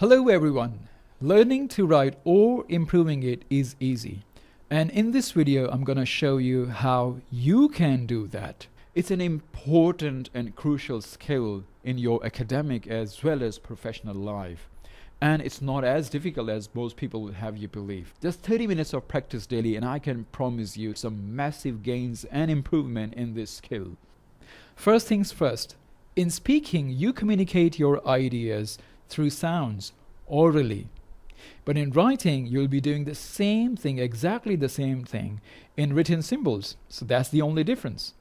Hello everyone. Learning to write or improving it is easy. And in this video, I'm going to show you how you can do that. It's an important and crucial skill in your academic as well as professional life. And it's not as difficult as most people would have you believe. Just 30 minutes of practice daily and I can promise you some massive gains and improvement in this skill. First things first, in speaking, you communicate your ideas through sounds, orally. But in writing, you'll be doing the same thing, exactly the same thing, in written symbols. So that's the only difference.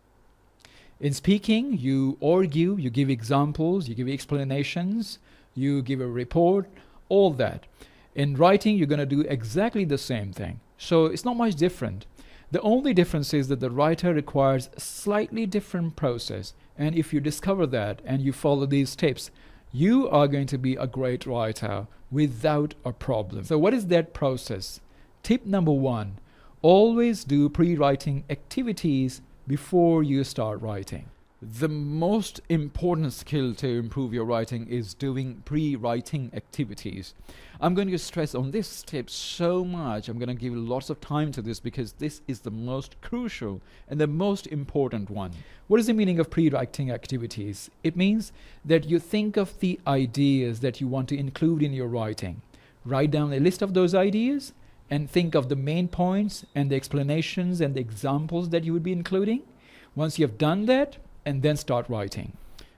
In speaking, you argue, you give examples, you give explanations, you give a report, all that. In writing, you're going to do exactly the same thing. So it's not much different. The only difference is that the writer requires a slightly different process. And if you discover that and you follow these steps, you are going to be a great writer without a problem. So what is that process? Tip number 1, always do pre-writing activities before you start writing. The most important skill to improve your writing is doing pre-writing activities. I'm going to stress on this tip so much. I'm going to give lots of time to this because this is the most crucial and the most important one. What is the meaning of pre-writing activities? It means that you think of the ideas that you want to include in your writing. Write down a list of those ideas and think of the main points and the explanations and the examples that you would be including. Once you have done that, and then start writing.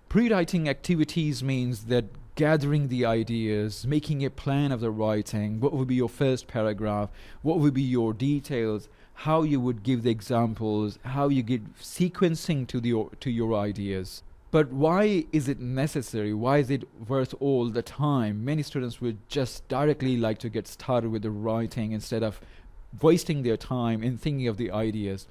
Pre-writing activities means that gathering the ideas, making a plan of the writing, what would be your first paragraph, what would be your details, how you would give the examples, how you give sequencing to your ideas. But why is it necessary? Why is it worth all the time? Many students would just directly like to get started with the writing instead of wasting their time in thinking of the ideas.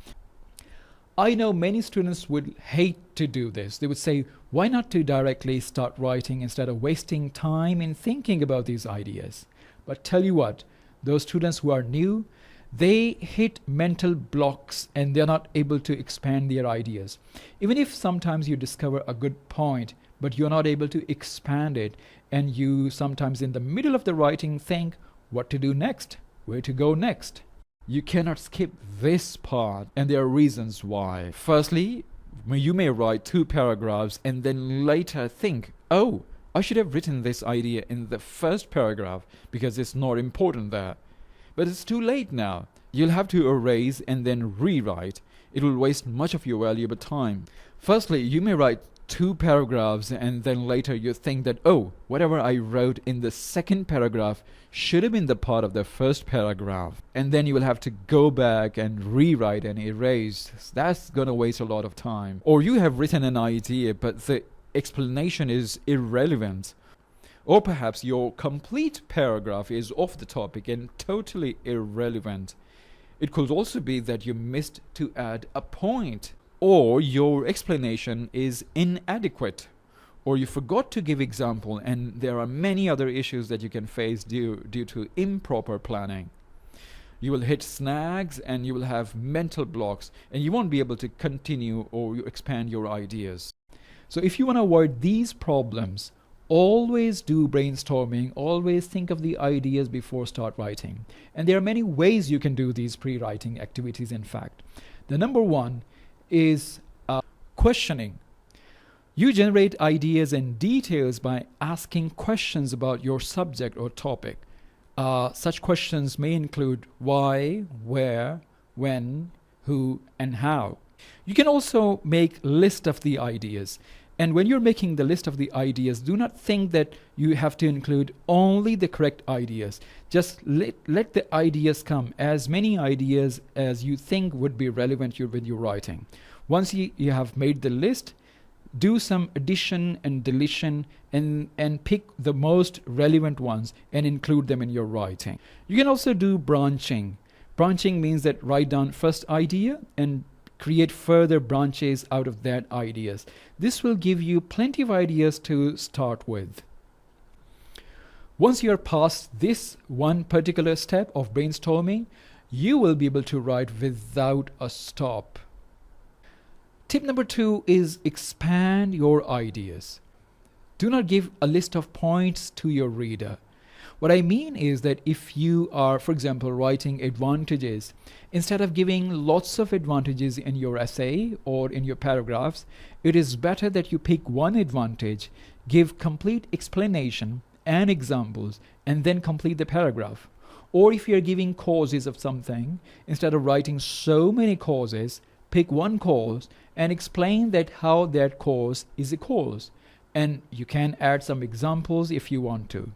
I know many students would hate to do this. They would say, why not to directly start writing instead of wasting time in thinking about these ideas? But tell you what, those students who are new, they hit mental blocks and they're not able to expand their ideas. Even if sometimes you discover a good point, but you're not able to expand it, and you sometimes in the middle of the writing think what to do next, where to go next. You cannot skip this part, and there are reasons why. Firstly, you may write 2 paragraphs and then later think, oh, I should have written this idea in the first paragraph because it's not important there. But it's too late now. You'll have to erase and then rewrite. It will waste much of your valuable time. Firstly, you may write 2 paragraphs and then later you think that, oh, whatever I wrote in the second paragraph should have been the part of the first paragraph. And then you will have to go back and rewrite and erase. That's going to waste a lot of time. Or you have written an idea, but the explanation is irrelevant. Or perhaps your complete paragraph is off the topic and totally irrelevant. It could also be that you missed to add a point, or your explanation is inadequate, or you forgot to give example, and there are many other issues that you can face due to improper planning. You will hit snags and you will have mental blocks and you won't be able to continue or expand your ideas. So if you want to avoid these problems, always do brainstorming, always think of the ideas before start writing. And there are many ways you can do these pre-writing activities, in fact. The number 1 is questioning. You generate ideas and details by asking questions about your subject or topic. Such questions may include why, where, when, who, and how. You can also make a list of the ideas. And when you're making the list of the ideas, do not think that you have to include only the correct ideas. Just let the ideas come, as many ideas as you think would be relevant with your writing. Once you have made the list, do some addition and deletion and pick the most relevant ones and include them in your writing. You can also do branching. Branching means that write down first idea and create further branches out of that ideas. This will give you plenty of ideas to start with. Once you are past this one particular step of brainstorming, you will be able to write without a stop. Tip number 2 is expand your ideas. Do not give a list of points to your reader. What I mean is that if you are, for example, writing advantages, instead of giving lots of advantages in your essay or in your paragraphs, it is better that you pick one advantage, give complete explanation and examples, and then complete the paragraph. Or if you're giving causes of something, instead of writing so many causes, pick one cause and explain that how that cause is a cause. And you can add some examples if you want to.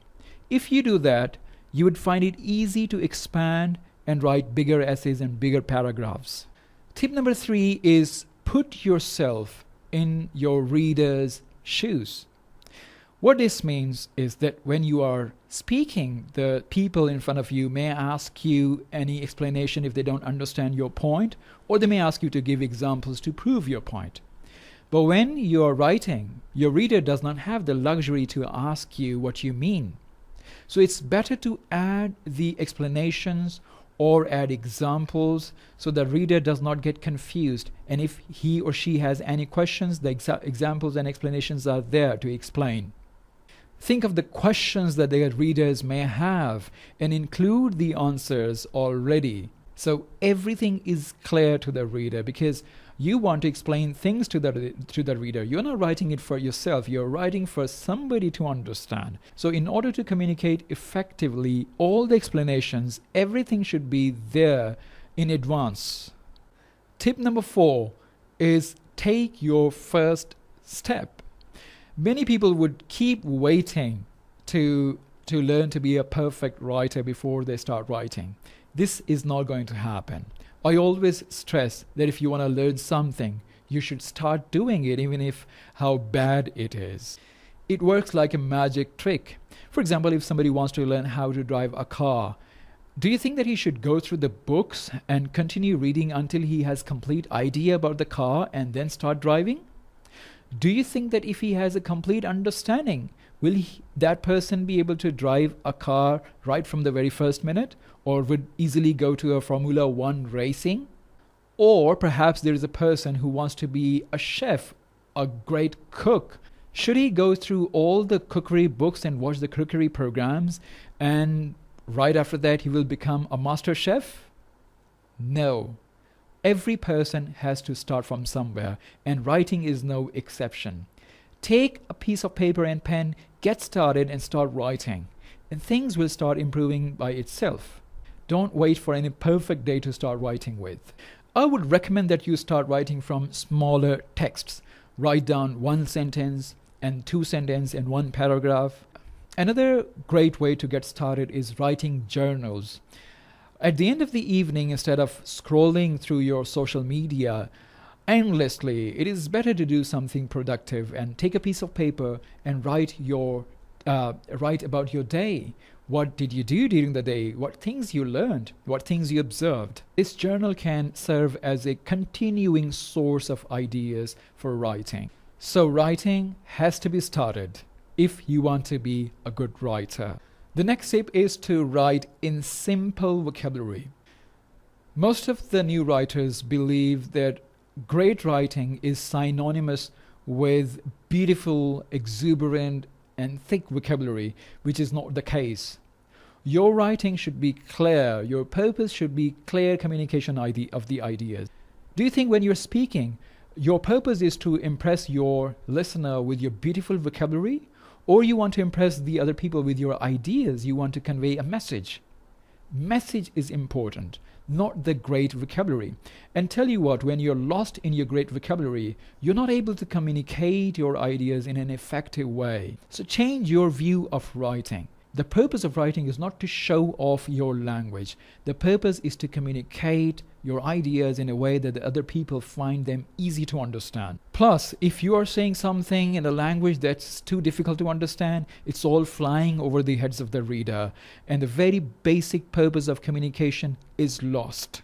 If you do that, you would find it easy to expand and write bigger essays and bigger paragraphs. Tip number 3 is put yourself in your reader's shoes. What this means is that when you are speaking, the people in front of you may ask you any explanation if they don't understand your point, or they may ask you to give examples to prove your point. But when you are writing, your reader does not have the luxury to ask you what you mean. So it's better to add the explanations or add examples so the reader does not get confused. And if he or she has any questions, the examples and explanations are there to explain. Think of the questions that the readers may have and include the answers already. So everything is clear to the reader, because you want to explain things to the reader. You're not writing it for yourself. You're writing for somebody to understand. So in order to communicate effectively, all the explanations, everything should be there in advance. Tip number 4 is take your first step. Many people would keep waiting to learn to be a perfect writer before they start writing. This is not going to happen. I always stress that if you want to learn something, you should start doing it, even if how bad it is. It works like a magic trick. For example, if somebody wants to learn how to drive a car, do you think that he should go through the books and continue reading until he has complete idea about the car and then start driving? Do you think that if he has a complete understanding, will that person be able to drive a car right from the very first minute, or would easily go to a Formula 1 racing? Or perhaps there is a person who wants to be a chef, a great cook. Should he go through all the cookery books and watch the cookery programs, and right after that he will become a master chef? No. Every person has to start from somewhere, and writing is no exception. Take a piece of paper and pen, get started and start writing, and things will start improving by itself. Don't wait for any perfect day to start writing with. I would recommend that you start writing from smaller texts. Write down 1 sentence and 2 sentences and 1 paragraph. Another great way to get started is writing journals. At the end of the evening, instead of scrolling through your social media endlessly, it is better to do something productive and take a piece of paper and write about your day. What did you do during the day? What things you learned? What things you observed? This journal can serve as a continuing source of ideas for writing. So writing has to be started if you want to be a good writer. The next tip is to write in simple vocabulary. Most of the new writers believe that great writing is synonymous with beautiful, exuberant, and thick vocabulary, which is not the case. Your writing should be clear. Your purpose should be clear communication of the ideas. Do you think when you're speaking, your purpose is to impress your listener with your beautiful vocabulary, or you want to impress the other people with your ideas? You want to convey a message. Message is important, not the great vocabulary. And tell you what, when you're lost in your great vocabulary, you're not able to communicate your ideas in an effective way. So change your view of writing. The purpose of writing is not to show off your language. The purpose is to communicate your ideas in a way that the other people find them easy to understand. Plus, if you are saying something in a language that's too difficult to understand, it's all flying over the heads of the reader, and the very basic purpose of communication is lost.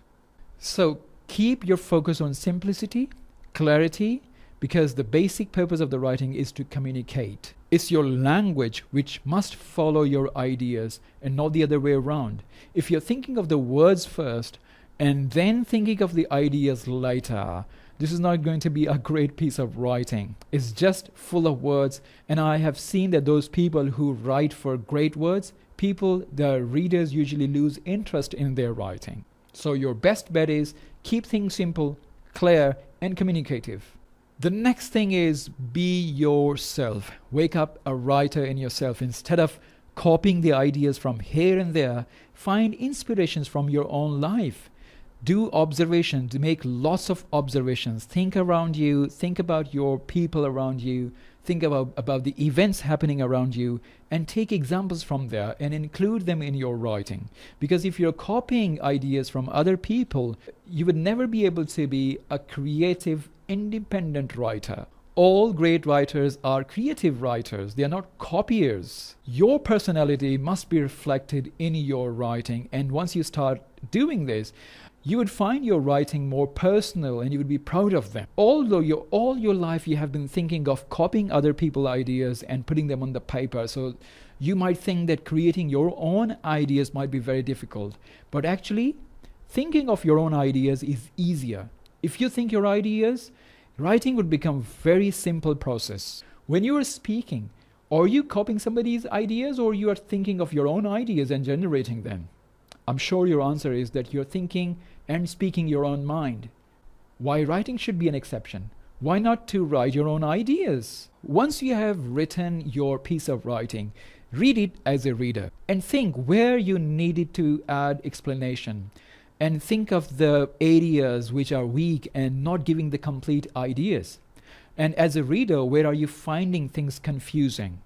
So keep your focus on simplicity, clarity, because the basic purpose of the writing is to communicate. It's your language which must follow your ideas and not the other way around. If you're thinking of the words first and then thinking of the ideas later, this is not going to be a great piece of writing. It's just full of words, and I have seen that those people who write for great words the readers usually lose interest in their writing. So your best bet is keep things simple, clear, and communicative. The next thing is be yourself. Wake up a writer in yourself. Instead of copying the ideas from here and there, find inspirations from your own life. Do observations, make lots of observations. Think around you, think about your people around you, think about the events happening around you, and take examples from there and include them in your writing. Because if you're copying ideas from other people, you would never be able to be a creative, independent writer. All great writers are creative writers. They are not copiers. Your personality must be reflected in your writing. And once you start doing this, you would find your writing more personal and you would be proud of them. Although all your life you have been thinking of copying other people's ideas and putting them on the paper. So you might think that creating your own ideas might be very difficult. But actually, thinking of your own ideas is easier. If you think your ideas, writing would become a very simple process. When you are speaking, are you copying somebody's ideas or you are thinking of your own ideas and generating them? I'm sure your answer is that you're thinking and speaking your own mind. Why writing should be an exception? Why not to write your own ideas? Once you have written your piece of writing, read it as a reader and think where you needed to add explanation. And think of the areas which are weak and not giving the complete ideas. And as a reader, where are you finding things confusing?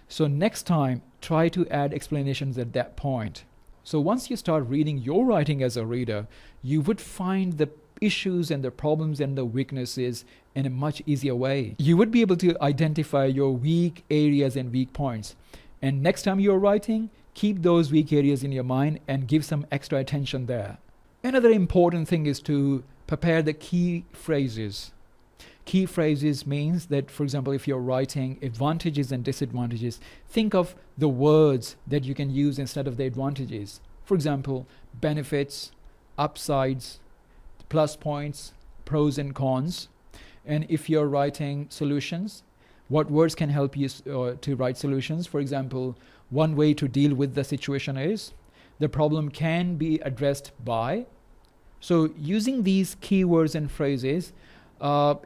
So next time, try to add explanations at that point. So once you start reading your writing as a reader, you would find the issues and the problems and the weaknesses in a much easier way. You would be able to identify your weak areas and weak points. And next time you're writing, keep those weak areas in your mind and give some extra attention there. Another important thing is to prepare the key phrases. Key phrases means that, for example, if you're writing advantages and disadvantages, think of the words that you can use instead of the advantages. For example, benefits, upsides, plus points, pros and cons. And if you're writing solutions, what words can help you to write solutions? For example, one way to deal with the situation is the problem can be addressed by. So using these keywords and phrases,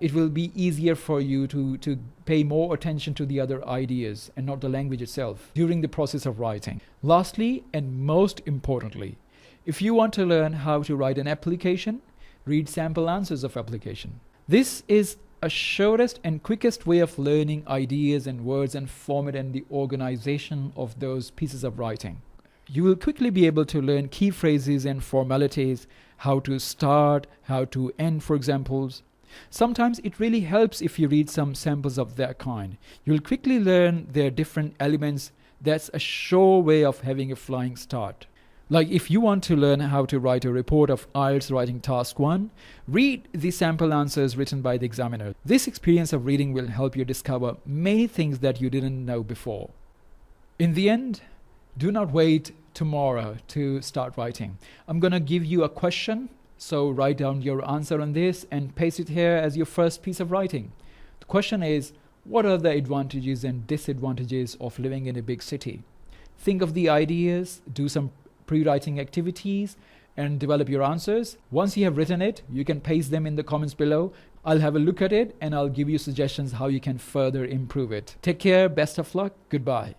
it will be easier for you to pay more attention to the other ideas and not the language itself during the process of writing. Lastly, and most importantly, if you want to learn how to write an application, read sample answers of application. This is a shortest and quickest way of learning ideas and words and format and the organization of those pieces of writing. You will quickly be able to learn key phrases and formalities, how to start, how to end, for examples. Sometimes it really helps if you read some samples of that kind. You'll quickly learn their different elements. That's a sure way of having a flying start. Like if you want to learn how to write a report of IELTS writing task 1, read the sample answers written by the examiner. This experience of reading will help you discover many things that you didn't know before. In the end, do not wait tomorrow to start writing. I'm going to give you a question, so write down your answer on this and paste it here as your first piece of writing. The question is, what are the advantages and disadvantages of living in a big city? Think of the ideas, do some pre-writing activities and develop your answers. Once you have written it, you can paste them in the comments below. I'll have a look at it and I'll give you suggestions how you can further improve it. Take care, best of luck, goodbye.